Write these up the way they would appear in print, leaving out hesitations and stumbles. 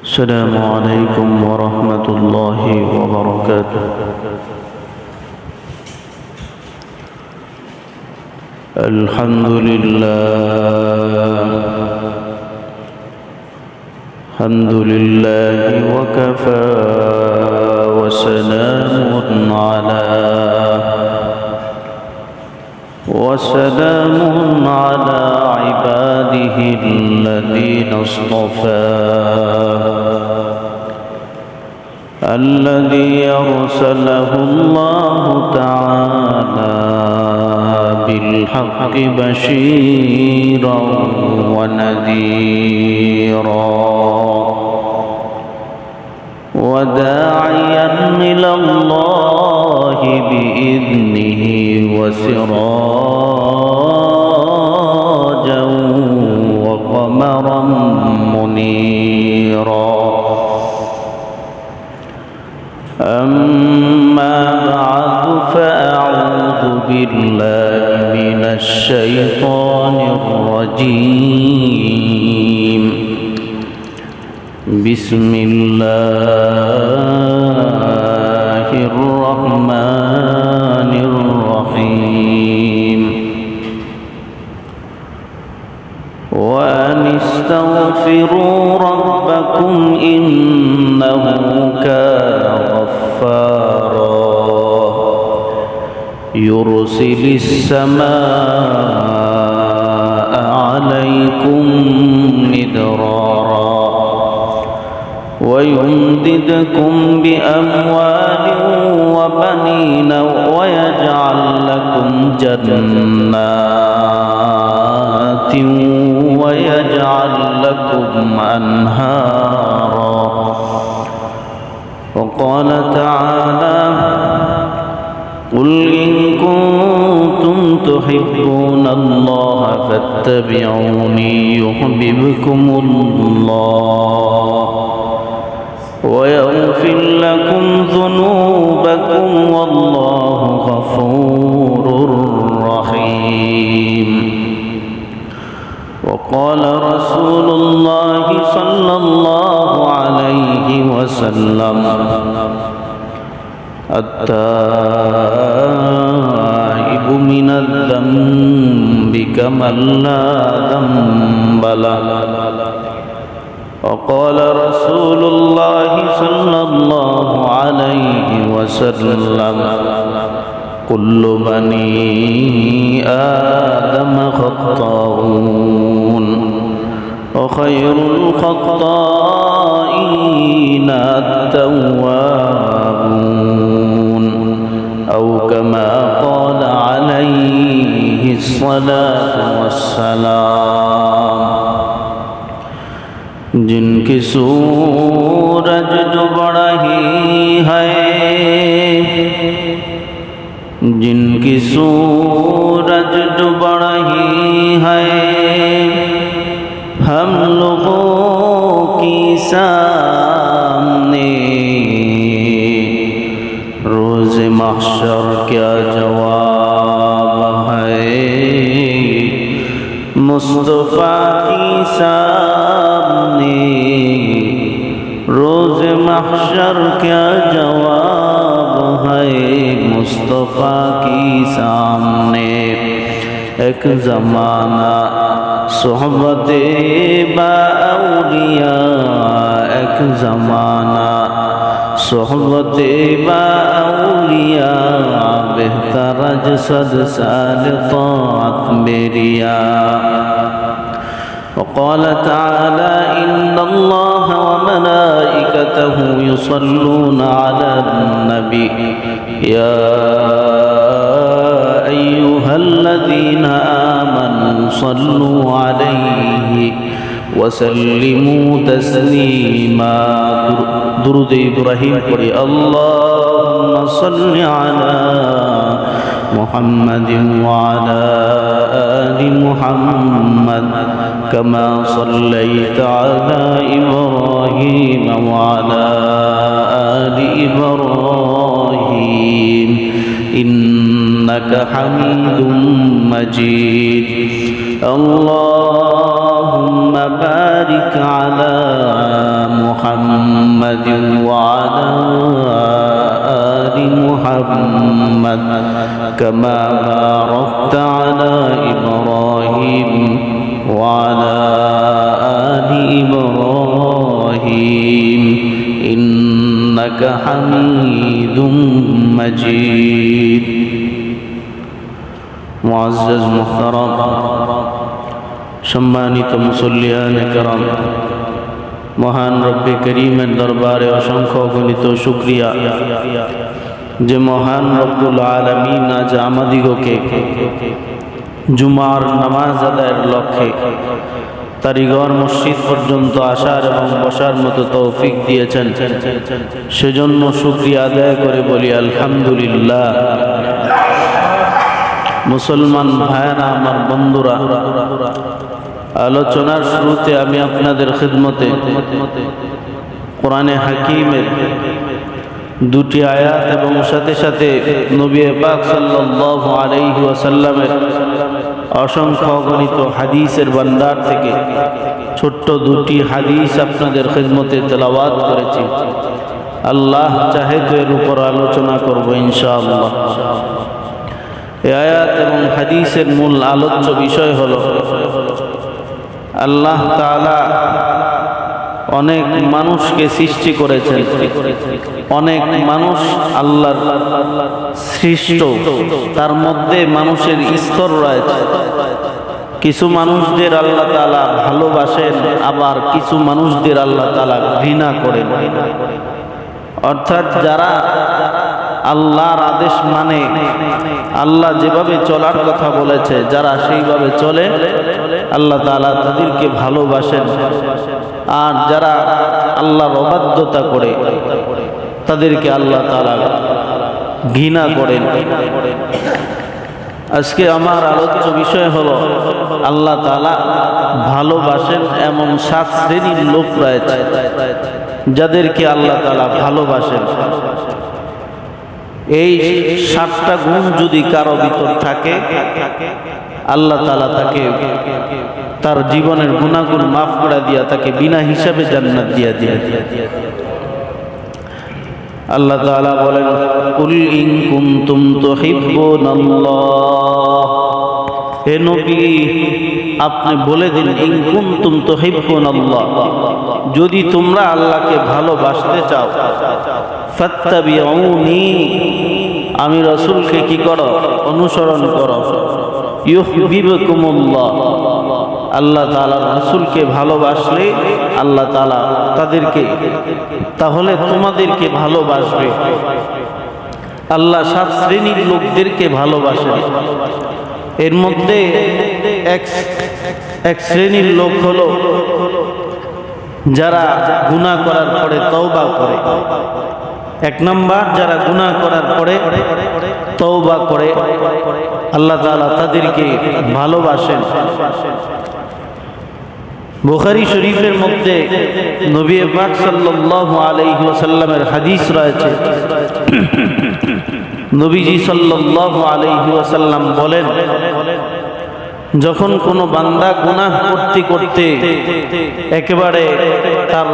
السلام عليكم ورحمة الله وبركاته. الحمد لله وكفى وسلام على عباده الذين اصطفى الذي أرسله الله تعالى بالحق بشيرا ونذيرا وداعيا إلى الله بإذنه وسراجا وقمرا منيرا. أما بعد فأعوذ بالله من الشيطان الرجيم. بسم الله الرحمن الرحيم. وأن استغفروا ربكم إنه كان غفارا يرسل السماء عليكم مدرارا ويمددكم بأموال وبنين ويجعل لكم جنات ويجعل لكم أنهارا. وقال تعالى: قل إن كنتم تحبون الله فاتبعوني يحببكم الله ويغفر لكم ذنوبكم والله غفور رحيم. وقال رسول الله صلى الله عليه وسلم: التائب من الذنب كمن لا ذنب له. وقال رسول الله صلى الله عليه وسلم: كل بني آدم خطاؤون وخير الخطائين التوابون، أو كما قال عليه الصلاة والسلام. जिनकी सूरज डूब रही है, जिनकी सूरज डूब रही है, हम लोगों की सामने रोज़ महशर क्या जवाब है। मुस्तफा की सामने रोज़ महशर क्या जवाब है। मुस्तफा की सामने एक ज़माना सोहबते बाउलिया, एक ज़माना सोहबते बाउलिया, बेहतर जसद साल ताअत बेरिया। وقال تعالى: إن الله وملائكته يصلون على النبي يا أيها الذين آمنوا صلوا عليه وسلموا تسليما. درود إبراهيم قرئ اللهم صل على محمد وعلى آل محمد كما صليت على إبراهيم وعلى آل إبراهيم إنك حميد مجيد. اللهم بارك على محمد وعلى آل محمد كما باركت على إبراهيم وعلى آل إبراهيم إنك حميد مجيد معزز محترم সম্মানিত মুসল্লিয়ান کرام মহান রব্বে করিমের দরবারে অসংখ্য অগণিত শুকরিয়া যে মহান রব্বুল আলামিন আজ আমাদিগকে জুমার নামাজ আদায়ের লক্ষ্যে তারিগর মসজিদ পর্যন্ত আসার এবং বসার মতো তৌফিক দিয়েছেন সেজন্য শুকরিয়া আদায় করে বলি আলহামদুলিল্লাহ। মুসলমান ভাইরা আমার বন্ধুরা, আলোচনার শুরুতে আমি আপনাদের খিদমতে কোরআনে হাকিমের দুটি আয়াত এবং সাথে সাথে নবী পাক সাল্লাল্লাহু আলাইহি ওয়াসাল্লামের অসংখ্য গণিত হাদিসের ভান্ডার থেকে ছোট্ট দুটি হাদিস আপনাদের খিদমতে তেলাওয়াত করেছি। আল্লাহ চাহে তো এর উপর আলোচনা করব ইনশাআল্লাহ। এই আয়াত এবং হাদিসের মূল আলোচ্য বিষয় হলো আল্লাহ তাআলা অনেক মানুষকে সৃষ্টি করেছেন, অনেক মানুষ আল্লাহর সৃষ্ট, তার মধ্যে মানুষের স্তর রয়েছে। কিছু মানুষদের আল্লাহ তাআলা ভালোবাসেন, আবার কিছু মানুষদের আল্লাহ তাআলা ঘৃণা করেন। অর্থাৎ যারা আল্লাহর আদেশ মানে, আল্লাহ যেভাবে চলার কথা বলেছে যারা সেইভাবে চলে, আল্লাহ তাআলা তাদেরকে ভালোবাসেন। আর যারা আল্লাহর অবাধ্যতা করে তাদেরকে আল্লাহ তাআলা ঘৃণা করেন। আজকে আমার আলোচ্য বিষয় হলো আল্লাহ তাআলা ভালোবাসেন এমন 7 শ্রেণীর লোক রয়েছে যাদেরকে আল্লাহ তাআলা ভালোবাসেন। এই 7টা গুণ যদি কারো ভিতর থাকে, আল্লাহ তাআলা তাকে তার জীবনের গুনাহগুলো মাফ করে দিয়া তাকে বিনা হিসাবে জান্নাত দিয়া দিয়ে। আল্লাহ তাআলা বলেন, কুল ইন কুনতুম তুহিব্বুনাল্লাহ, হে নবী আপনি বলে দিন, ইন কুনতুম তুহিব্বুনাল্লাহ, যদি তোমরা আল্লাহকে ভালোবাসতে চাও, ফাত্তাবিউনি, আমি রাসূলকে কি করো? অনুসরণ করো। ইউহিব্বুকুমুল্লাহ, আল্লাহ তাআলা রাসূলকে ভালোবাসলে আল্লাহ তাআলা তাদেরকে তাহলে তোমাদেরকে ভালোবাসবে। আল্লাহ 7 শ্রেণীর লোকদেরকে ভালোবাসেন। এর মধ্যে এক শ্রেণীর লোক হলো যারা গুনাহ করার পরে তওবা করে। 1 নাম্বার, যারা গুনাহ করার পরে তওবা করে আল্লাহ তাআলা তাদেরকে ভালোবাসেন। বুখারী শরীফের মধ্যে নবী পাক সাল্লাল্লাহু আলাইহি ওয়াসাল্লামের হাদিস রয়েছে। নবীজি সাল্লাল্লাহু আলাইহি ওয়াসাল্লাম বলেন, যখন কোনো বান্দা গুনাহ করতে করতে একেবারে তার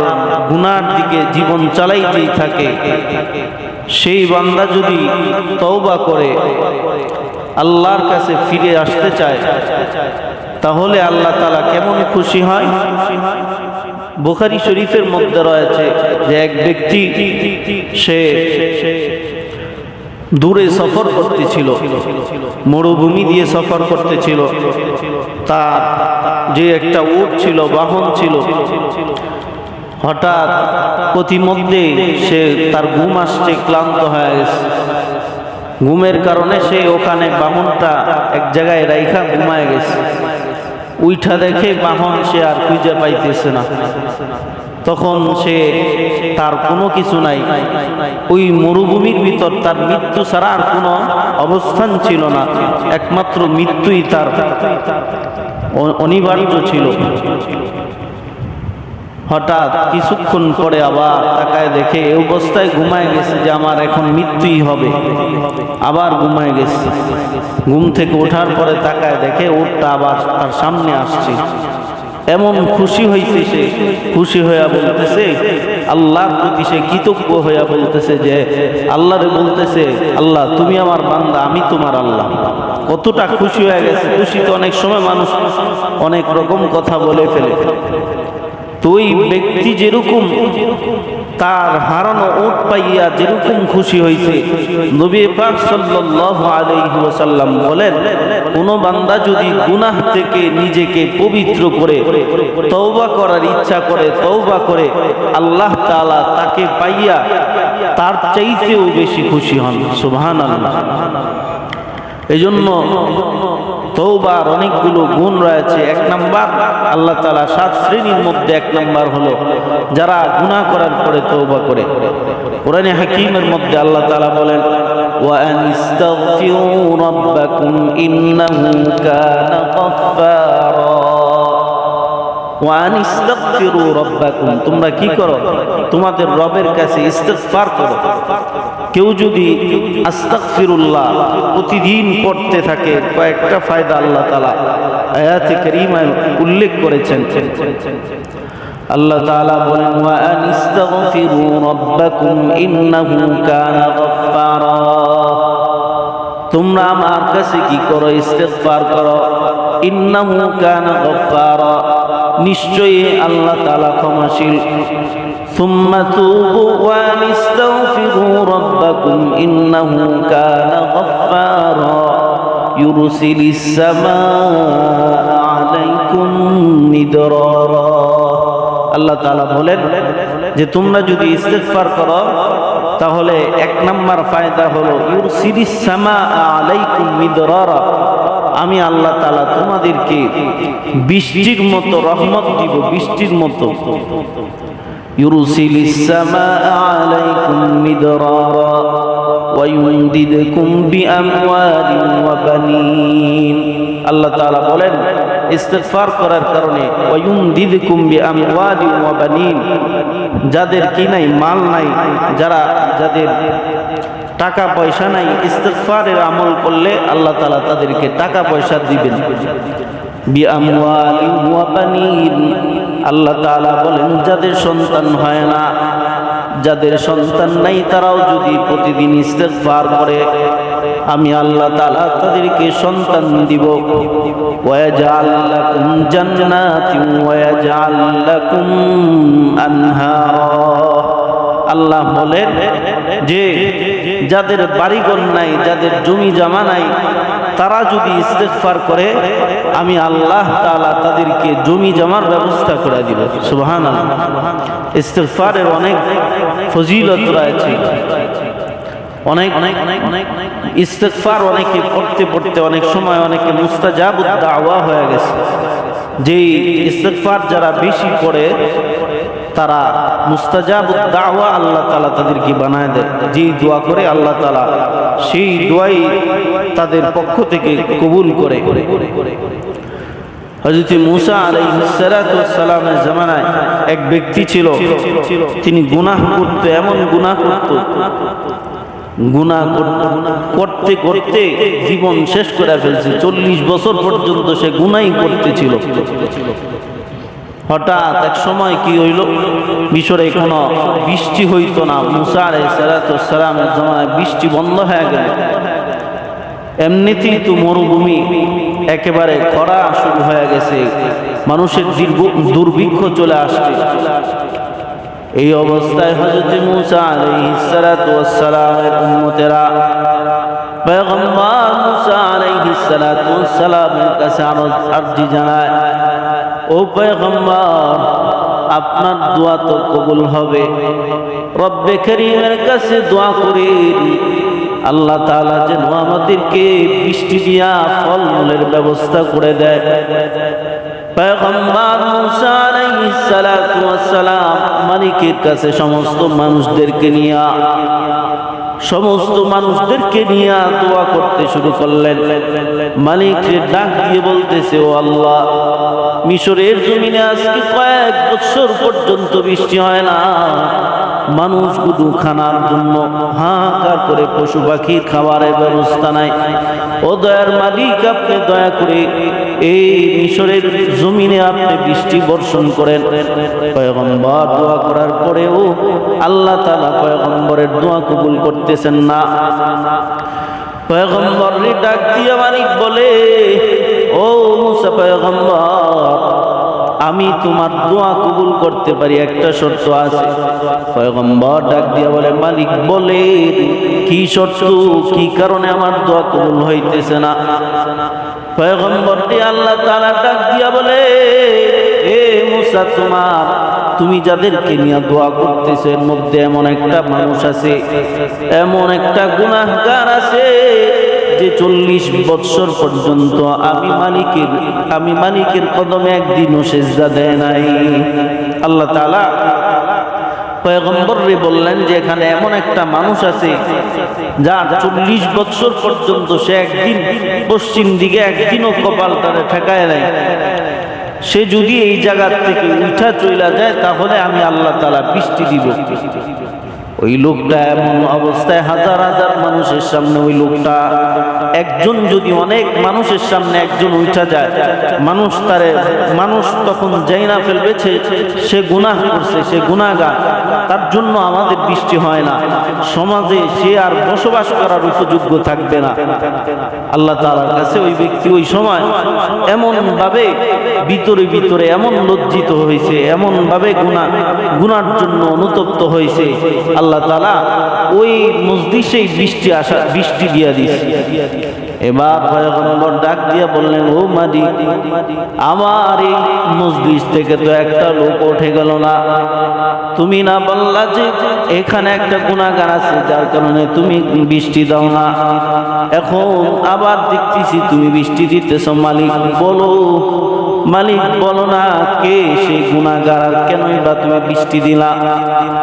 গুনাহর দিকে জীবন চালাইতেই থাকে, সেই বান্দা যদি তওবা করে আল্লাহর কাছে ফিরে আসতে চায়, তাহলে আল্লাহ তাআলা কেমন খুশি হয়। বুখারী শরীফের মধ্যে রয়েছে যে এক ব্যক্তি সে দূরে সফর করতেছিল, মরুভূমি দিয়ে সফর করতেছিল। তার যে একটা উট ছিল, বাহন ছিল, হঠাৎ প্রতিমধ্যে সে তার ঘুম আসছে, ক্লান্ত হয়ে গেছে। ঘুমের কারণে সে ওখানে বাহনটা এক জায়গায় রাইখা ঘুমায় গেছে। উইঠা দেখে বাহন সে আর খুঁজে পাইতেছে না। তখন সে তার কোনো কিছু নাই, ওই মরুভূমির ভিতর তার মৃত্যু ছাড়া আর কোনো অবস্থান ছিল না, একমাত্র মৃত্যুই তার অনিবার্য ছিল। হঠাৎ কিছুক্ষণ পরে আবার তাকায় দেখে এই অবস্থায় ঘুমায় গেছে যে আমার এখন মৃত্যুই হবে। আবার ঘুমায় গেছে। ঘুম থেকে ওঠার পরে তাকায় দেখে উটটা আবার তার সামনে আসছে। এমন খুশি হয়েছে সে, খুশি হয়ে বলতেছে আল্লাহর প্রতি সে কৃতজ্ঞ হইয়া বলতেছে যে আল্লাহরে বলতেছে, আল্লাহ তুমি আমার বান্দা, আমি তোমার আল্লাহ। কতটা খুশি হয়ে গেছে। খুশিতে অনেক সময় মানুষ অনেক রকম কথা বলে ফেলে। তো ওই ব্যক্তি যেরকম তার হারানো উট পাইয়া যেরকম খুশি হয়েছে, নবী পাক সাল্লাল্লাহু আলাইহি ওয়াসাল্লাম বলেন, কোন বান্দা যদি গুনাহ থেকে নিজেকে পবিত্র করে তওবা করার ইচ্ছা করে, তওবা করে, আল্লাহ তাআলা তাকে পাইয়া তার চাইতেও বেশি খুশি হন। সুবহানাল্লাহ। এজন্য তওবার অনেকগুলো গুণ রয়েছে। এক নাম্বার, আল্লাহ তাআলা 7 শ্রেণীর মধ্যে এক নাম্বার হলো যারা গুনাহ করার পরে তওবা করে। কোরআনে হাকীমের মধ্যে আল্লাহ তাআলা বলেন, ওয়া আনিস্তাগফিরু রাব্বাকুম ইন্নাহু কানা গফফারা। ওয়া আনিস্তাগফিরু রাব্বাকুম, তোমরা কি করো? তোমাদের রবের কাছে ইস্তিগফার করো। কেউ যদি আস্তাগফিরুল্লাহ প্রতিদিন পড়তে থাকে, কয়েকটা ফায়দা আল্লাহ তাআলা আয়াতে কারীমায় উল্লেখ করেছেন। আল্লাহ তাআলা বলেন, ওয়া আনিস্তাগফিরু রাব্বাকুম ইন্নাহু কানা গফফারা। তোমরা আমার কাছে কি করো? ইস্তিগফার করো। ইন্নাহু কানা গফফারা, নিশ্চয়ই আল্লাহ তাআলা ক্ষমাশীল। সুম্মা তুবু ওয়া আনিস্তাগফিরু রাব্বাকুম ইন্নাহু কানা গফফারা ইউরসিলিস সামাআ আলাইকুম মিদরারা। আল্লাহ তাআলা বলেন যে তোমরা যদি ইস্তিগফার করো তাহলে এক নাম্বার ফায়দা হলো ইউরসিলিস সামাআ আলাইকুম মিদরারা, আমি আল্লাহ তাআলা তোমাদেরকে বৃষ্টির মতো রহমত দিব, বৃষ্টির মতো। ইউরসিলিস সামাআ আলাইকুম মিদরারা ওয়া ইউমদিদকুম বিআমওয়ালিন ওয়া বানিন। আল্লাহ তাআলা বলেন ইস্তিগফার করার কারণে ওয়া ইউমদিদকুম বিআমওয়ালিন ওয়া বানিন, যাদের কি নাই, মাল নাই, যাদের টাকা পয়সা নাই, ইস্তিগফারের আমল করলে আল্লাহ তাআলা তাদেরকে টাকা পয়সা দিবেন। বিআমওয়ালিন ওয়া বানিন, আল্লাহ তাআলা বলেন যাদের সন্তান হয় না, যাদের সন্তান নাই, তারাও যদি প্রতিদিন ইস্তিগফার করে আমি আল্লাহ তাআলা তাদেরকে সন্তান দিব। ওয়া ইয়াজআল লাকুম জান্নাতিন ওয়া ইয়াজআল লাকুম আনহারা। আল্লাহ বলেন যে যাদের বাড়িঘর নাই, যাদের জমি জমা নাই, তারা যদি ইস্তিগফার করে আমি আল্লাহ তাআলা তাদেরকে জমি জমার ব্যবস্থা করে দিব। সুবহানাল্লাহ। ইস্তিগফারের অনেক ফজিলত রয়েছে। অনেক ইস্তিগফার অনেকে পড়তে অনেক সময় অনেকে মুস্তাজাবুদ দাওয়া হয়ে গেছে। যেই ইস্তিগফার যারা বেশি পড়ে তারা মুস্তাজাবুদ দাওয়া আল্লাহ তাআলা তাদেরকে বানায় দেয়। যেই দোয়া করে আল্লাহ তাআলা সেই দোয়াই তাদের পক্ষ থেকে কবুল করে। হযরত মূসা আলাইহিস সালাতু ওয়াস সালামের জামানায় এক ব্যক্তি ছিল, তিনি গুনাহ করত, এমন গুনাহ করত, গুনাহ করতে করতে জীবন শেষ করে ফেলছে। 40 বছর পর্যন্ত সে গুনাহই করতেছিল। হঠাৎ এক সময় কি হইল, মিশরে কোনো বৃষ্টি হইতো না। মূসা আলাইহিস সালাতু ওয়াস সালামের জামানায় বৃষ্টি বন্ধ হয়ে গেল। এমনিতেই তো মরুভূমি, একেবারে খরা শুরু হয়ে গেছে, মানুষের দুর্ভিক্ষ চলে আসছে। এই অবস্থায় হযরত মূসা আলাইহিস সালাতু ওয়াস সালামের উম্মতেরা পয়গম্বর মূসা আলাইহিস সালাতু ওয়াস সালামের কাছে আরজি জানায়, ও পয়গম্বর, আপনার দোয়া তো কবুল হবে, রব্বে করিমের কাছে দোয়া করি আল্লাহ তাআলা যেন আমাদেরকে বৃষ্টি দিয়া ফলমূলের ব্যবস্থা করে দেয়। পয়গম্বর মূসা আলাইহিস সালাতু ওয়াস সালাম মালিকের কাছে সমস্ত মানুষদেরকে নিয়ে দোয়া করতে শুরু করলেন। মালিককে ডাক দিয়ে বলতেছে, ও আল্লাহ, মিশরের জমিনে আজকে কয়েক বছর পর্যন্ত বৃষ্টি হয় না, মানুষগুলো খানার জন্য হাহাকার করে, পশু পাখির খাবারের ব্যবস্থা নাই। ও দয়ার মালিক, আপনি দয়া করে এই মিশরের জমিনে আপনি বৃষ্টি বর্ষণ করেন। পয়গম্বর দোয়া করার পরেও আল্লাহ তাআলা পয়গম্বরের দোয়া কবুল করতেছেন না। পয়গম্বরকে ডাক দিয়া মালিক বলে, ও মুসা পয়গম্বর, আমি তোমার দোয়া কবুল করতে পারি, একটা শর্ত আছে। পয়গম্বর ডাক দিয়া বলে, মালিক বলে কি শর্ত, কি কারণে আমার দোয়া কবুল হইতেছে না? পয়গম্বরটি আল্লাহ তাআলা ডাক দিয়া বলে, এ মুসা, তুমি যাদেরকে নিয়ে দোয়া করতেছো এর মধ্যে এমন একটা মানুষ আছে, এমন একটা গুনাহগার আছে যে 40 বৎসর পর্যন্ত আমি মালিকের কদমে একদিনও সিজদা দেয় নাই। আল্লাহ তাআলা পয়গম্বররে বললেন যে এখানে এমন একটা মানুষ আছে যার 40 বৎসর পর্যন্ত সে একদিন পশ্চিম দিকে একদিনও কপালটারে ঠেকায় নাই। সে যদি এই জায়গা থেকে উঠা চলে যায় তাহলে আমি আল্লাহ তাআলা বৃষ্টি দিব। ওই লোকটা এমন অবস্থায় হাজার হাজার মানুষের সামনে, ওই লোকটা একজন যদি অনেক মানুষের সামনে একজন উঠা যায়, মানুষ তখন যাই না ফেলবেছে সে গুনাহ করছে, সে গুনাহগার, তার জন্য আমাদের বৃষ্টি হয় না, সমাজে সে আর বসবাস করার উপযোগ্য থাকবে না। আল্লাহ তাআলার কাছে ওই ব্যক্তি ওই সময় এমন ভাবে ভিতরে ভিতরে এমন লজ্জিত হয়েছে, এমন ভাবে গুনার জন্য অনুতপ্ত হয়েছে, আল্লাহ তাআলা ওই মজলিসেই বৃষ্টি দিয়া দিয়েছে। এবার পয়গম্বর ডাক দিয়া বললেন, ও মালিক, আমার এই মজলিস থেকে তো একটা লোক উঠে গেল না, তুমি না বললা যে এখানে একটা গুনাহগার আছে যার কারণে তুমি বৃষ্টি দাও না, এখন আবার দেখতেছি তুমি বৃষ্টি দিতেছ, মালিক বলো না কে সেই গুনাহগার, আর কেনই বা তুমি বৃষ্টি দিলা?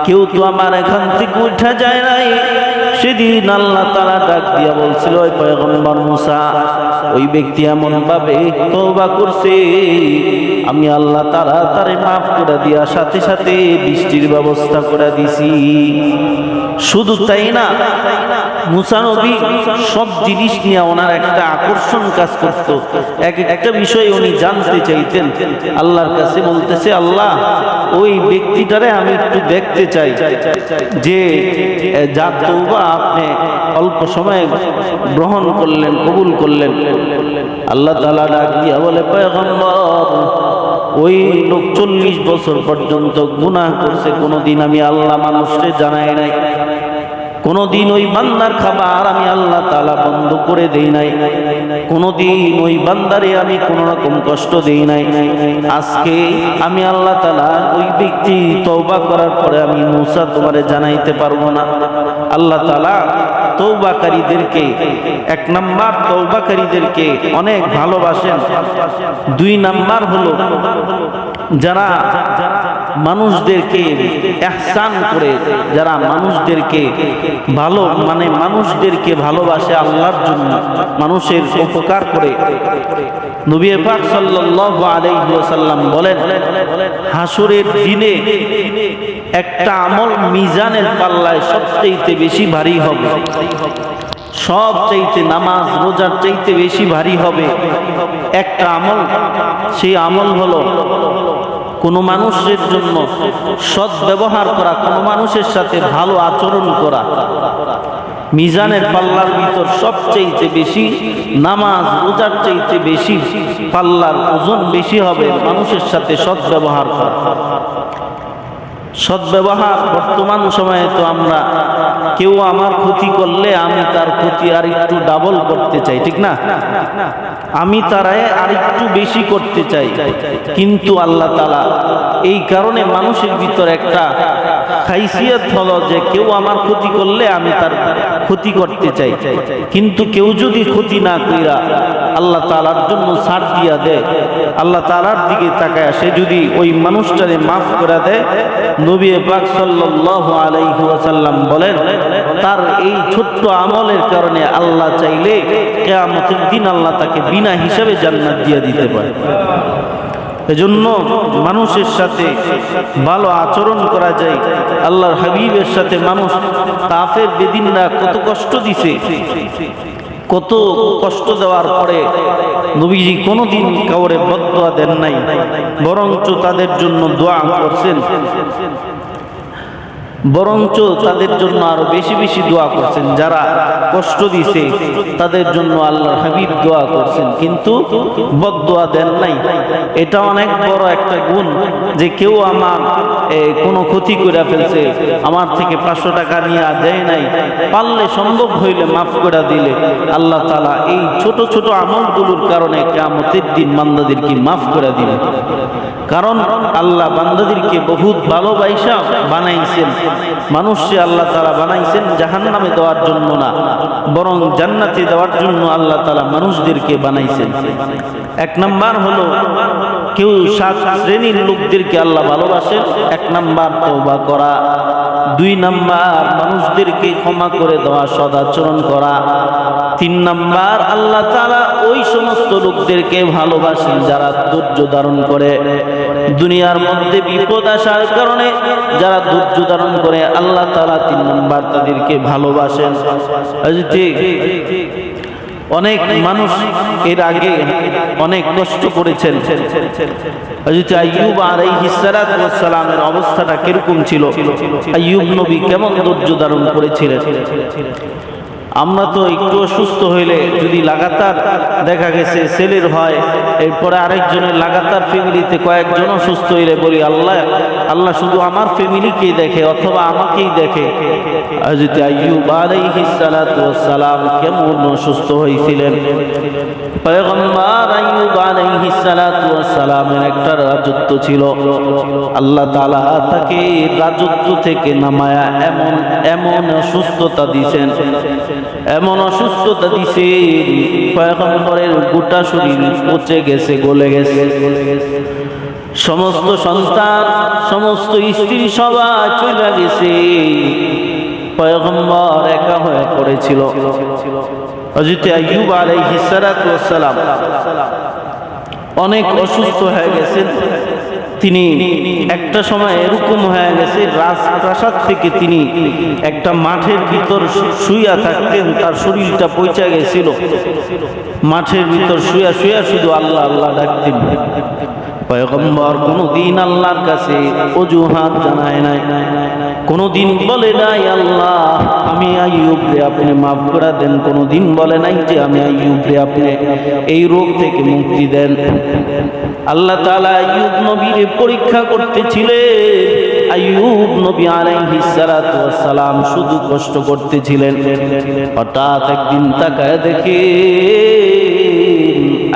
কেউ তো আমার এখান থেকে উঠা যায় নাই। সেদিন আল্লাহ তাআলা ডাক দিয়া বলছিল, ওই পয়গম্বর মুসা, ওই ব্যক্তি এমন ভাবে তওবা করছে, আমি আল্লাহ তাআলা তারে মাফ করে দিয়া সাথে সাথে বৃষ্টির ব্যবস্থা করে দিছি। শুধু তাই না, মুসা নবী সব জিনিস নিয়ে ওনার একটা আকর্ষণ কাজ করত, একটা বিষয় উনি জানতে চাইতেন, আল্লাহর কাছে বলতেছে, আল্লাহ ওই ব্যক্তিটারে আমি একটু দেখতে চাই যে যার তওবা আপনি অল্প সময়ে গ্রহণ করলেন, কবুল করলেন। আল্লাহ তাআলা ডাক দিয়া বলে, পয়গম্বর, ওই লোক 40 বছর পর্যন্ত গুনাহ করছে, কোনোদিন আমি আল্লাহ মানুষকে জানাই নাই, কোনদিন ওই বান্দার খাবার আমি আল্লাহ তাআলা বন্ধ করে দেই নাই, কোনদিন ওই বান্দারে আমি কোনো রকম কষ্ট দেই নাই। আজকে আমি আল্লাহ তাআলা ওই ব্যক্তি তওবা করার পরে আমি মুসা তোমারে জানাইতে পারবো না। আল্লাহ তাআলা তওবাকারীদেরকে, 1 নাম্বার তওবাকারীদেরকে অনেক ভালোবাসেন, 2 নাম্বার হলো যারা মানুষদেরকে ইহসান করে, যারা মানুষদেরকে মানুষদেরকে ভালোবাসে আল্লাহর জন্য, মানুষের উপকার করে। নবী পাক সাল্লাল্লাহু আলাইহি ওয়াসাল্লাম বলেন, হাসরের দিনে একটা আমল মিজানের পাল্লায় সবচেয়ে বেশি ভারী হবে, সবচাইতে নামাজ রোজার চাইতে বেশি ভারী হবে একটা আমল। সেই আমল হলো কোনো মানুষের জন্য সৎ ব্যবহার করা, কোনো মানুষের সাথে ভালো আচরণ করা। মিজানের পাল্লার ভিতর সবচেয়ে বেশি নামাজ রোজার চাইতে বেশি পাল্লার ওজন বেশি হবে মানুষের সাথে সৎ ব্যবহার করা। সদ্ব্যবহার বর্তমান সময়ে তো আমরা কেউ আমার ক্ষতি করলে আমি তার ক্ষতি আর একটু ডাবল করতে চাই, ঠিক না? আমি তারাই আর একটু বেশি করতে চাই, কিন্তু আল্লাহ তাআলা এই কারণে মানুষের ভিতর একটা খাইসিয়ত হলো যে কেউ আমার ক্ষতি করলে আমি তার ক্ষতি করতে চাই, কিন্তু কেউ যদি ক্ষতি না কইরা আল্লাহ তাআলার জন্য ছাড় দিয়া দেয়, আল্লাহ তাআলার দিকে তাকায় সে যদি ওই মানুষটারে মাফ করে দেয়, নবী পাক সাল্লাল্লাহু আলাইহি ওয়াসাল্লাম বলেন, তার এই ছোট্ট আমলের কারণে আল্লাহ চাইলে কিয়ামতের দিন আল্লাহ তাকে বিনা হিসাবে জান্নাত দিয়ে দিতে পারে। এজন্য মানুষের সাথে ভালো আচরণ করা যায়। আল্লাহর হাবিবের সাথে মানুষ কাফের বেদিনরা কত কষ্ট দিছে, কত কষ্ট দেওয়ার পরে নবীজি কোনোদিন কাউরে বদদুয়া দেন নাই, বরঞ্চ তাদের জন্য দোয়া করছেন, বরঞ্চ তাদের জন্য আরো বেশি বেশি দোয়া করছেন। যারা কষ্ট দিছে তাদের জন্য আল্লাহর হাবিব দোয়া করছেন, কিন্তু বদদুয়া দেন নাই। এটা অনেক বড় একটা গুণ, যে কেউ আমার কোনো ক্ষতি করে ফেলছে, আমার থেকে 500 টাকা নিয়ে দেয় নাই, পারলে সম্ভব হইলে মাফ করে দিলে আল্লাহ তাআলা এই ছোট ছোট আমলগুলোর কারণে কিয়ামতের দিন বান্দাদেরকে মাফ করে দিবে। কারণ আল্লাহ বান্দাদেরকে বহুত ভালোবাসা বানাইছেন। মানুষকে আল্লাহ তাআলা বানাইছেন জাহান্নামে দেওয়ার জন্য না, বরং জান্নাতে দেওয়ার জন্য আল্লাহ তাআলা মানুষদেরকে বানাইছেন। এক নাম্বার হলো কেউ 7 শ্রেণীর লোকদেরকে আল্লাহ ভালোবাসেন। 1 নাম্বার তওবা করা, 2 নাম্বার মানুষদেরকে ক্ষমা করে দেওয়া, সদাচরণ করা, 3 নাম্বার আল্লাহ তাআলা ওই সমস্ত লোকদেরকে ভালোবাসেন যারা ধৈর্য ধারণ করে। দুনিয়ার মধ্যে বিপদ আসার কারণে যারা ধৈর্য ধারণ করে আল্লাহ তাআলা 3 নাম্বার তাদেরকে ভালোবাসেন। অনেক মানুষ এর আগে অনেক কষ্ট করেছেন। হযরত আইয়ুব আলাইহিস সালাতু ওয়াস সালামের অবস্থাটা কিরকম ছিল? আইয়ুব নবী কেমন ধৈর্য ধারণ করেছিলেন? আমরা তো একটু অসুস্থ হইলে যদি লাগাতার দেখা গেছে ছেলের হয়, এরপরে আরেকজনের লাগাতার ফ্যামিলিতে কয়েকজন অসুস্থ হইলে বলি আল্লাহ আল্লাহ শুধু আমার ফ্যামিলিকেই দেখে অথবা আমাকেই দেখে। হযরত আইয়ুব আলাইহিস সালাতু ওয়াস সালাম কেমন অসুস্থ হয়েছিলেন? পয়গম্বর আইয়ুব আলাইহিস সালাতু ওয়াস সালামের একটা রাজত্ব ছিল। আল্লাহ তাআলা তাকে রাজত্ব থেকে নামায়া এমন এমন অসুস্থতা দিয়েছেন, এমন অসুস্থতা দিছে পয়গম্বরের গোটা শরীর পচে গেছে, গলে গেছে। সমস্ত সন্তান, সমস্ত স্ত্রী সবাই চলে গেছে, পয়গম্বর একা হয়ে পড়েছিল। হযরত আইয়ুব আলাইহিস সালাতু ওয়াস সালাম অনেক অসুস্থ হয়ে গেছেন। তিনি একটা সময় এরকম হয়ে গেছে, রাজপ্রাসাদ থেকে তিনি একটা মাঠের ভিতর শুইয়া থাকতেন, তার শরীরটা পচে গেছিল। মাঠের ভিতর শুয়া শুয়া শুধু আল্লাহ আল্লাহ ডাকতেন। পয়গম্বর কোনদিন আল্লাহর কাছে অজুহাত জানায় নাই, কোনদিন বলে নাই আল্লাহ আমি আইয়ুব রে আপনি মাফ করে দেন, কোনদিন বলে নাই যে আমি আইয়ুব রে আপনি এই রোগ থেকে মুক্তি দেন। আল্লাহ তাআলা আইয়ুব নবীর পরীক্ষা করতেছিলেন। আইয়ুব নবী আলাইহিস সালাতু ওয়াস সালাম শুধু কষ্ট করতেছিলেন। হঠাৎ একদিন তাকায় দেখে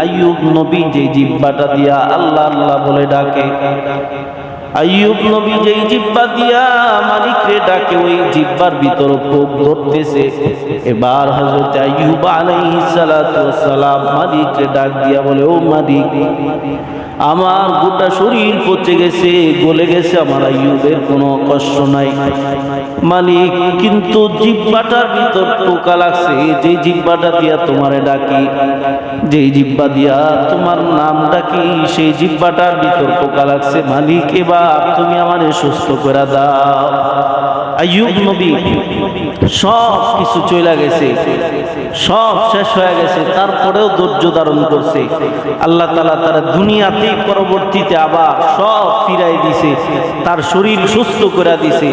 আইয়ুব নবী যে জিহ্বাটা দিয়া আল্লাহ আল্লাহ বলে ডাকে, আইয়ুব নবী যেই জিহ্বা দিয়া মালিকরে ডাকে, ওই জিহ্বার ভিতর পোক ধরতেছে। এবার হযরত আইয়ুব আলাইহিস সালাতু ওয়াস সালাম মালিকরে ডাক দিয়া বলে, ও মালিক, আমার গোটা শরীর পচে গেছে, গলে গেছে, আমার আইয়ুবের কোনো কষ্ট নাই মালিক, কিন্তু জিহ্বাটার ভিতর পোকা লাগছে। যে জিহ্বাটা দিয়া তোমারে ডাকি, যে জিহ্বা দিয়া তোমার নাম ডাকি, সেই জিহ্বাটার ভিতর পোকা লাগছে মালিক, এবার তুমি আমারে সুস্থ করে দাও। আইয়ুব নবী সব কিছু চলে গেছে, সব শেষ হয়ে গেছে, তারপরেও ধৈর্য ধারণ করছে। আল্লাহ তাআলা তার দুনিয়াতে পরবর্তীতে আবার সব ফিরাই দিছে, তার শরীর সুস্থ করে দিছে।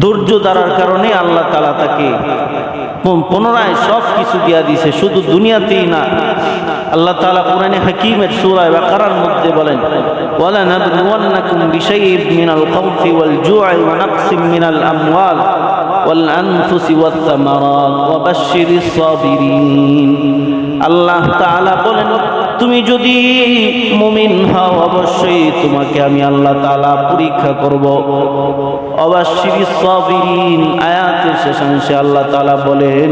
ধৈর্য ধারার কারণে আল্লাহ তাআলা তাকে পুনরায় সব কিছু দিয়া দিছে, শুধু দুনিয়াতেই না। আল্লাহ তাআলা কোরআনে হাকীমের সূরা বাকারার মধ্যে বলেন, ওয়ালা নাবলুওয়ান্নাকুম বিশাইইন মিনাল খাউফি ওয়াল জু'i ওয়া নাকসিম মিনাল আমওয়াল ওয়াল আনফুসি ওয়াত তামারাত ওয়া বাশশিরিস সাবিরিন। আল্লাহ তাআলা বলেন, তুমি যদি মুমিন হও অবশ্যই তোমাকে আমি আল্লাহ তাআলা পরীক্ষা করব। ওয়াবাশশিরিস সাবিরিন আয়াতের শেষাংশে আল্লাহ তাআলা বলেন,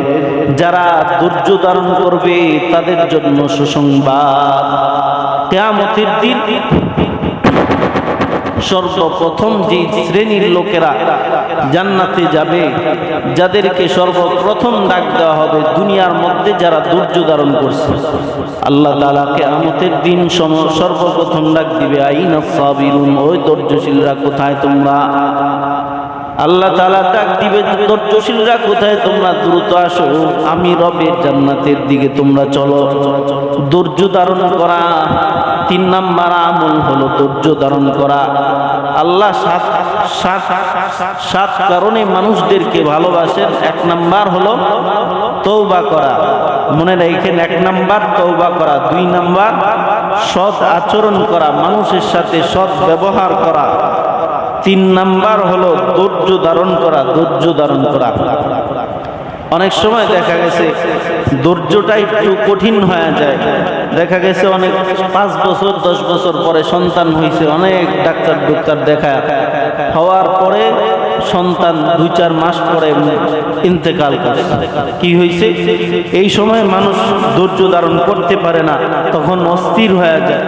যারা ধৈর্য ধারণ করবে তাদের জন্য সুসংবাদ। কিয়ামতের দিন সর্বপ্রথম যে শ্রেণীর লোকেরা জান্নাতে যাবে, যাদেরকে সর্বপ্রথম ডাক দেওয়া হবে দুনিয়ার মধ্যে যারা ধৈর্য ধারণ করছে, আল্লাহ তাআলা কিয়ামতের দিন সর্বপ্রথম ডাক দিবে, আইনাস সাবিরুন, ওই ধৈর্যশীলরা কোথায় তোমরা? আল্লাহ তাআলা ডাক দিবে, ধৈর্যশীলরা কোথায়, তোমরা দ্রুত আসো, আমি রবের জান্নাতের দিকে তোমরা চলো। ধৈর্য ধারণ করা 3 নাম্বার আমল হলো ধৈর্য ধারণ করা। আল্লাহ সাত কারণে মানুষদেরকে ভালোবাসেন। 1 নাম্বার হলো তওবা করা, মনে রাখেন, 1 নাম্বার তওবা করা, 2 নাম্বার সৎ আচরণ করা, মানুষের সাথে সৎ ব্যবহার করা, 3 নাম্বার হলো ধৈর্য ধারণ করা, ধৈর্য ধারণ করা। অনেক সময় দেখা গেছে ধৈর্যটা একটু কঠিন হয়ে যায়। দেখা গেছে অনেক 5 বছর 10 বছর পরে সন্তান হয়েছে, অনেক ডাক্তার দেখা হওয়ার পরে সন্তান 2-4 মাস পরে ইন্তেকাল করে। কি হয়েছে? এই সময় মানুষ ধৈর্য ধারণ করতে পারে না, তখন অস্থির হয়ে যায়।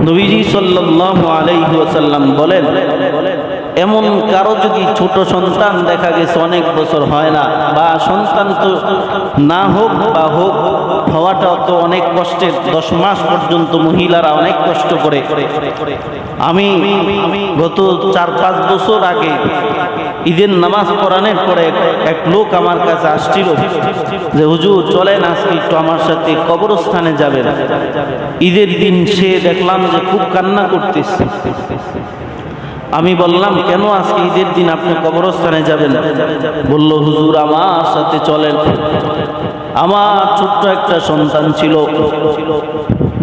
নবীজি সাল্লাল্লাহু আলাইহি ওয়াসাল্লাম বলেন, এমন কারো যদি ছোট সন্তান দেখা গেছে অনেক বছর হয় না, বা সন্তান তো না হোক বা হোক, হওয়াটা তো অনেক কষ্টের, 10 মাস পর্যন্ত মহিলারা অনেক কষ্ট করে। আমি গত 4-5 বছর আগে ঈদের নামাজ পড়ানোর পরে এক লোক আমার কাছে আসছিল যে হুজুর চলেন আজকে একটু আমার সাথে কবরস্থানে যাবেন। ঈদের দিন সে দেখলাম যে খুব কান্না করতেছে। আমি বললাম, কেন আজকে ঈদের দিন আপনি কবরস্থানে যাবেন? বলল, হুজুর আমার সাথে চলেন। আমার ছোট্ট একটা সন্তান ছিল,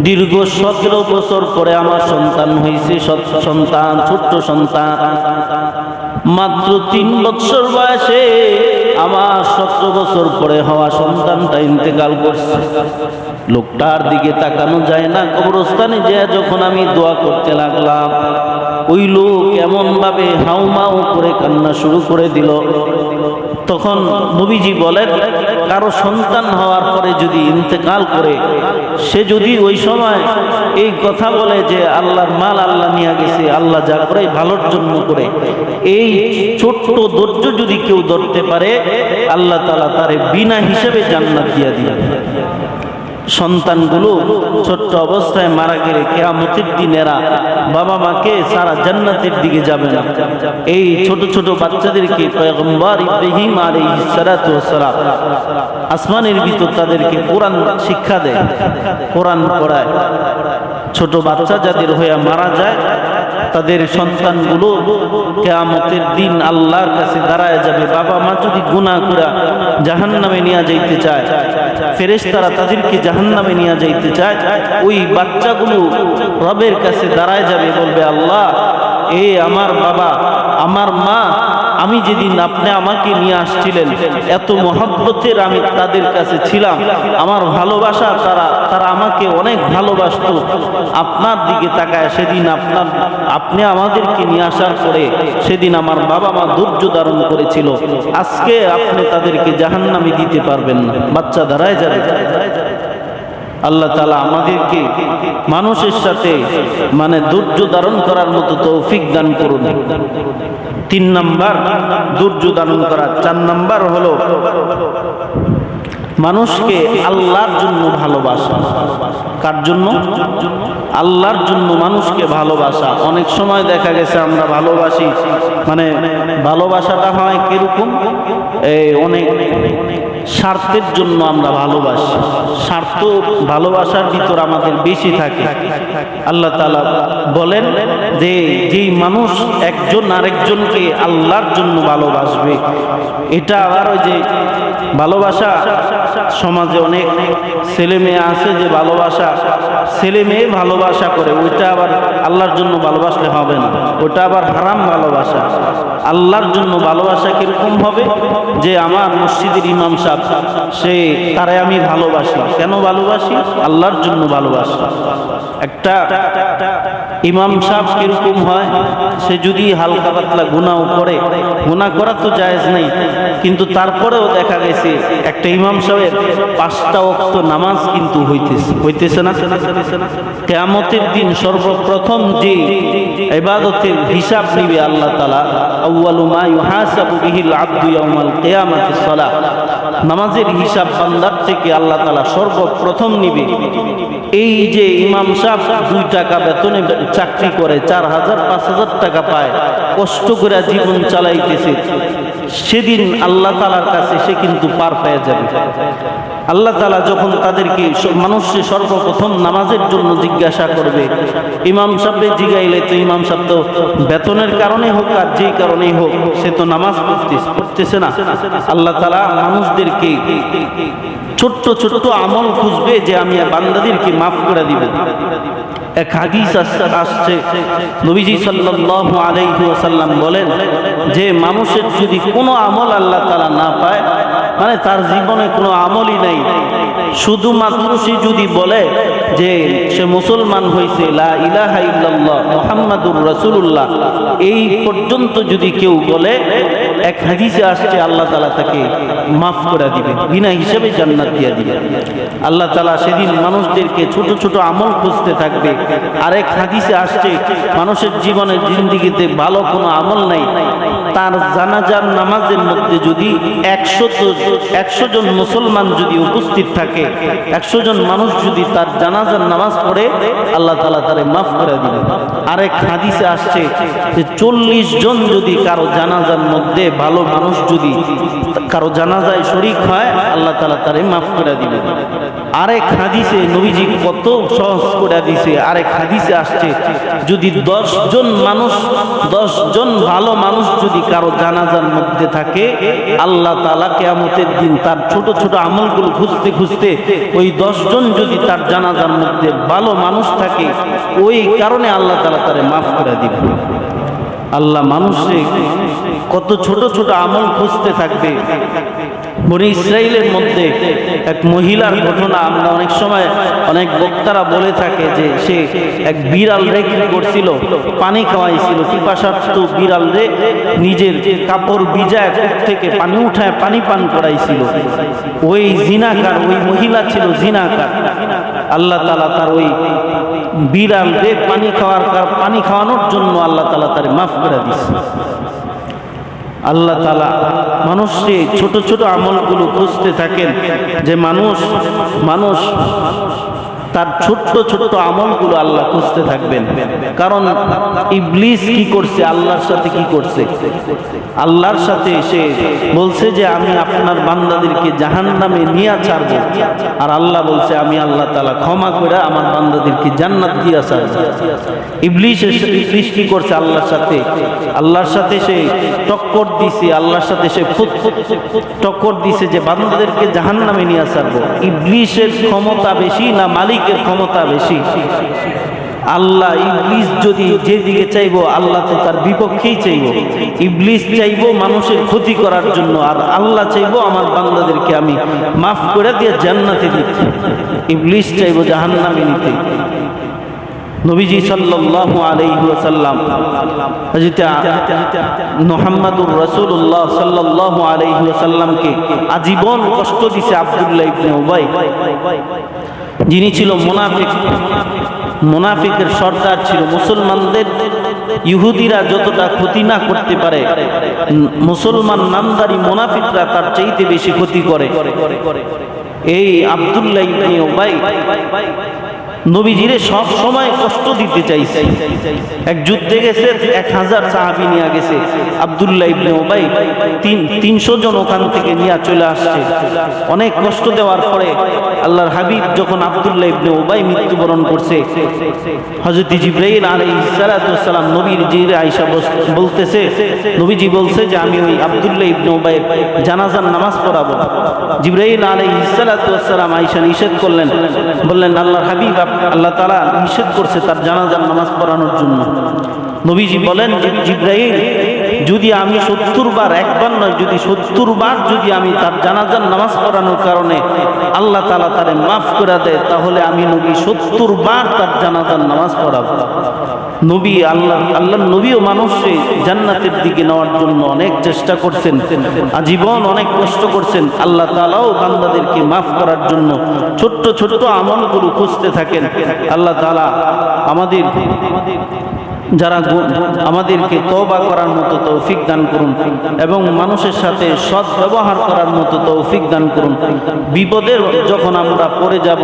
দীর্ঘ 17 বছর পরে আমার সন্তান হয়েছে। সন্তান, ছোট্ট সন্তান, মাত্র 3 বছর বয়সে আমার 17 বছর পরে হওয়া সন্তানটা ইন্তেকাল করছে। লোকটার দিকে তাকানো যায় না। কবরস্থানে যে যখন আমি দোয়া করতে লাগলাম, ওই লোক এমন ভাবে হাউমাউ করে কান্না শুরু করে দিল। তখন নবীজি বলেন, কারো সন্তান হওয়ার পরে যদি ইন্তেকাল করে, সে যদি ওই সময় এই কথা বলে যে আল্লাহর মাল আল্লাহ নিয়ে গেছে, আল্লাহ যা করে ভালোর জন্য করে, এই ছোট্ট ধৈর্য যদি কেউ ধরতে পারে, আল্লাহ তাআলা তারে বিনা হিসেবে জান্নাত দিয়ে দিবেন। সন্তানগুলো ছোট্ট অবস্থায় মারা গেলে কিয়ামতের দিন এরা বাবা মাকে সারা জান্নাতের দিকে যাবে না। এই ছোট ছোট বাচ্চাদেরকে পয়গম্বর ইব্রাহিম আলাইহিস সালাতু ওয়াস সালাম আসমানের ভিতর তাদেরকে কোরআন শিক্ষা দেয়, কোরআন পড়ায়। ছোট বাচ্চা যাদের হয়ে মারা যায়, তাদের সন্তানগুলো কিয়ামতের দিন আল্লাহর কাছে দাঁড়ায় যাবে। বাবা মা যদি গুনাহ করে জাহান্নামে নিয়ে যাইতে চায়, ফেরেশতারা তাদেরকে জাহান্নামে নিয়ে যাইতে চায়, ওই বাচ্চাগুলো রবের কাছে দাঁড়ায় যাবে, বলবে, আল্লাহ, এ আমার বাবা, আমার মা, আমি যেদিন আপনি আমাকে নিয়ে আসছিলেন, এত মহব্বতের আমি তাদের কাছে ছিলাম, আমার ভালোবাসা, তারা আমাকে অনেক ভালোবাসতো। আপনার দিকে তাকায় সেদিন আপনি আমাদেরকে নিয়ে আসার পরে সেদিন আমার বাবা মা ধৈর্য ধারণ করেছিল, আজকে আপনি তাদেরকে জাহান্নামে দিতে পারবেন না। বাচ্চা দাঁড়ায় যাবে। আল্লাহ তাআলা আমাদেরকে মানুষের সাথে ধৈর্য ধারণ করার মতো তৌফিক দান করুন। 3 নাম্বার ধৈর্য ধারণ করা। 4 নাম্বার হলো মানুষকে আল্লাহর জন্য ভালোবাসা। কার জন্য? আল্লাহর জন্য মানুষকে ভালোবাসা। অনেক সময় দেখা গেছে আমরা ভালোবাসি, ভালোবাসাটা হয় কিরকম, অনেক স্বার্থের জন্য আমরা ভালোবাসি। স্বার্থ ভালোবাসার ভিতর আমাদের বেশি থাকে। আল্লাহ তাআলা বলেন যে যেই মানুষ একজন আরেকজনকে আল্লাহর জন্য ভালোবাসবে, এটা আবার ওই যে ভালোবাসা, সমাজে অনেক ছেলে মেয়ে আছে যে ভালোবাসা, ছেলে মেয়ে ভালোবাসা করে, ওইটা আবার আল্লাহর জন্য ভালোবাসলে হবে না, ওটা আবার হারাম ভালোবাসা। আল্লাহর জন্য ভালোবাসা কিরকম হবে, যে আমার মসজিদের ইমাম সাহেব, তারে আমি ভালোবাসি। কেন ভালোবাসি? আল্লাহর জন্য ভালোবাসি। একটা ইমাম সাহেব কিরকম হয়, সে যদি হালকা পাতলা গুনাহ করে, গুনাহ করা তো জায়েজ নেই, কিন্তু তারপরেও দেখা গেছে একটা ইমাম সাহেবের 5টা ওয়াক্ত নামাজ কিন্তু হইতেছে না। কিয়ামতের দিন সর্বপ্রথম যে ইবাদতের হিসাব নিবে আল্লাহ তাআলা, আউয়ালু মা ইউহাসাবু বিহিল আবদু ইয়াউমাল কিয়ামাতিস সালাহ, নামাজের হিসাব বান্দার থেকে আল্লাহ তাআলা সর্বপ্রথম নিবে। এই যে ইমাম সাহেব 2 টাকা বেতনে চাকরি করে, 4,000-5,000 টাকা পায়, কষ্ট করে জীবন চালাইতেছে, সেদিন আল্লাহ তাআলার কাছে সে কিন্তু পার পেয়ে যাবে। আল্লাহ তাআলা যখন তাদেরকে মানুষকে সর্বপ্রথম নামাজের জন্য জিজ্ঞাসা করবে, ইমাম সাহেব জিগাইলে তো ইমাম সাহেব তো বেতনের কারণে হোক আর যেই কারণেই হোক সে তো নামাজ পড়তেছে না। আল্লাহ তাআলা মানুষদেরকে ছোট্ট ছোট্ট আমল খুঁজবে যে আমি বান্দাদেরকে মাফ করে দিব। এক হাদিস আসছে, নবীজি সাল্লাল্লাহু আলাইহি ওয়াসাল্লাম বলেন যে মানুষের যদি কোনো আমল আল্লাহ তাআলা না পায়, মানে তার জীবনে কোনো আমলই নাই, শুধুমাত্র সে যদি বলে যে সে মুসলমান হয়েছে, লা ইলাহা ইল্লাল্লাহ মুহাম্মাদুর রাসূলুল্লাহ, এই পর্যন্ত যদি কেউ বলে, এক হাদিসে আসছে আল্লাহ তাআলা তাকে মাফ করে দিবে, বিনা হিসাবে জান্নাত দিয়ে দিবে। আল্লাহ তাআলা সেদিন মানুষদেরকে ছোট ছোট আমল খুঁজতে থাকবে। আরেক হাদিসে আসছে মানুষের জীবনের জিন্দেগিতে ভালো কোনো আমল নাই, তার জানাজার নামাজের মধ্যে যদি 100 জন মুসলমান যদি উপস্থিত থাকে, 100 জন মানুষ যদি তার জানাজার নামাজ পড়ে, আল্লাহ তাআলা তারে মাফ করে দিবেন। আরেক হাদিসে আসছে যে 40 জন যদি কারো জানাজার মধ্যে ভালো মানুষ যদি কারো জানাজায় শরীক হয়, আল্লাহ তাআলা তারে মাফ করে দিবেন। আরেক হাদিসে নবীজি কত সহজ করে দিয়েছে, আরেক হাদিসে আসছে যদি 10 জন ভালো মানুষ যদি কারো জানাজার মধ্যে থাকে, আল্লাহ তাআলা কিয়ামতের দিন তার ছোট ছোট আমলগুলো খুঁজতে খুঁজতে ওই 10 জন যদি তার জানাজার মধ্যে ভালো মানুষ থাকে, ওই কারণে আল্লাহ তাআলা তারে মাফ করে দিবেন। আল্লাহ মানুষে কত ছোট ছোট আমল খুঁজতে থাকবে। বনি ইসরাইলের মধ্যে এক মহিলার ঘটনা আমরা অনেক সময় অনেক বক্তারা বলে থাকে যে সে এক বিড়াল রেখে করছিল, পানি খাওয়াইছিল, পিপাসার্থ বিড়াল রে নিজের কাপড় ভিজায় কূপ থেকে পানি উঠায় পানি পান করাইছিল। ওই জিনাকার, ওই মহিলা ছিল জিনাকার। আল্লাহ তাআলা তার ওই বিড়াল রে পানি খাওয়ানোর জন্য আল্লাহ তাআলা তারে মাফ করে দিয়েছে। আল্লাহ তাআলা মানুষকে ছোট ছোট আমলগুলো খুঁজতে থাকেন যে মানুষ তার ছোট্ট ছোট্ট আমলগুলো আল্লাহ খুঁজতে থাকবেন। কারণ ইবলিস কি করছে, আল্লাহর সাথে কি করছে? আল্লাহর সাথে সে বলছে যে আমি আপনার বান্দাদেরকে জাহান্নামে নিয়ে ছাড়ব, আর আল্লাহ বলছে আমি আল্লাহ তাআলা ক্ষমা করে আমার বান্দাদেরকে জান্নাত দিয়ে ছাড়ব। ইবলিস কি করছে? আল্লাহর সাথে সে টক্কর দিছে, আল্লাহর সাথে সে টক্কর দিছে যে বান্দাদেরকে জাহান্নামে নিয়ে ছাড়ব। ইবলিসের ক্ষমতা বেশি না মালিকের ক্ষমতা বেশি? আল্লাহ ইবলিস যদি যেদিকে চাইবো, আল্লাহ তো তার বিপক্ষেই চাইবো। ইবলিস চাইবো মানুষের ক্ষতি করার জন্য, আর আল্লাহ চাইবো আমার বান্দাদেরকে আমি মাফ করে দিয়ে জান্নাতে দিতে। ইবলিস চাইবো জাহান্নামে নিতে। নবীজি সাল্লাল্লাহু আলাইহি ওয়াসাল্লাম হযরত মুহাম্মদুর রাসূলুল্লাহ সাল্লাল্লাহু আলাইহি ওয়াসাল্লামকে আজীবন কষ্ট দিয়েছে আব্দুল্লাহ ইবনে উবাই, যিনি ছিল মুনাফিকের সর্দার ছিল। মুসলমানদের ইহুদিরা যতটা ক্ষতি না করতে পারে, মুসলমান নামদারি মুনাফিকরা তার চাইতে বেশি ক্ষতি করে। এই আব্দুল্লাহ ইবনে উবাই নবীজিরে সব সময় কষ্ট দিতে চাইছে। এক যুদ্ধে গেছে, 1000 সাহাবী নিয়ে গেছে। আব্দুল্লাহ ইবনে উবাই 300 জন ওখান থেকে নিয়ে চলে আসছে। অনেক কষ্ট দেওয়ার পরে আল্লাহর হাবিব যখন আব্দুল্লাহ ইবনে উবাই মৃত্যুবরণ করছে, হযরত জিবরাইল আলাইহিস সালাতু ওয়াস সালাম নবীর জিরে আয়েশা বলতেছে, নবীজি বলছে যে আমি ওই আব্দুল্লাহ ইবনে উবাই জানাজার নামাজ পড়াবো। জিবরাইল আলাইহিস সালাতু ওয়াস সালাম আয়েশা নিষেধ করলেন, বললেন আল্লাহর হাবিব আল্লাহ তাআলা নিষেধ করছে তার জানাজার নামাজ পড়ানোর জন্য। নবীজি বলেন যে জিবরাইল, যদি আমি 70 বার, একবার নয়, যদি 70 বার যদি আমি তার জানাজার নামাজ পড়ানোর কারণে আল্লাহ তাআলা তারে মাফ করে দেয়, তাহলে আমি নবী 70 বার তার জানাজার নামাজ পড়াবো। নবী আল্লাহ নবীও মানুষকে জান্নাতের দিকে নেওয়ার জন্য অনেক চেষ্টা করছেন, আজীবন অনেক কষ্ট করছেন। আল্লাহ তাআলাও বান্দাদেরকে মাফ করার জন্য ছোট্ট ছোট্ট আমলগুলো খুঁজতে থাকেন। আল্লাহ তাআলা আমাদের যারা আমাদেরকে তওবা করার মতো তৌফিক দান করুন এবং মানুষের সাথে সৎ ব্যবহার করার মতো তৌফিক দান করুন। বিপদের যখন আমরা পড়ে যাব,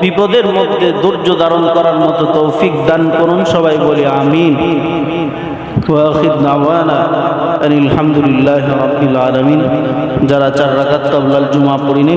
বিপদের মধ্যে ধৈর্য ধারণ করার মতো তৌফিক দান করুন। সবাই বলি আমিন। ওয়া আখির দাওয়ানা আনিল হামদুলিল্লাহি রাব্বিল আলামিন। যারা 4 রাকাত ক্বাবলাল জুমা পড়েনি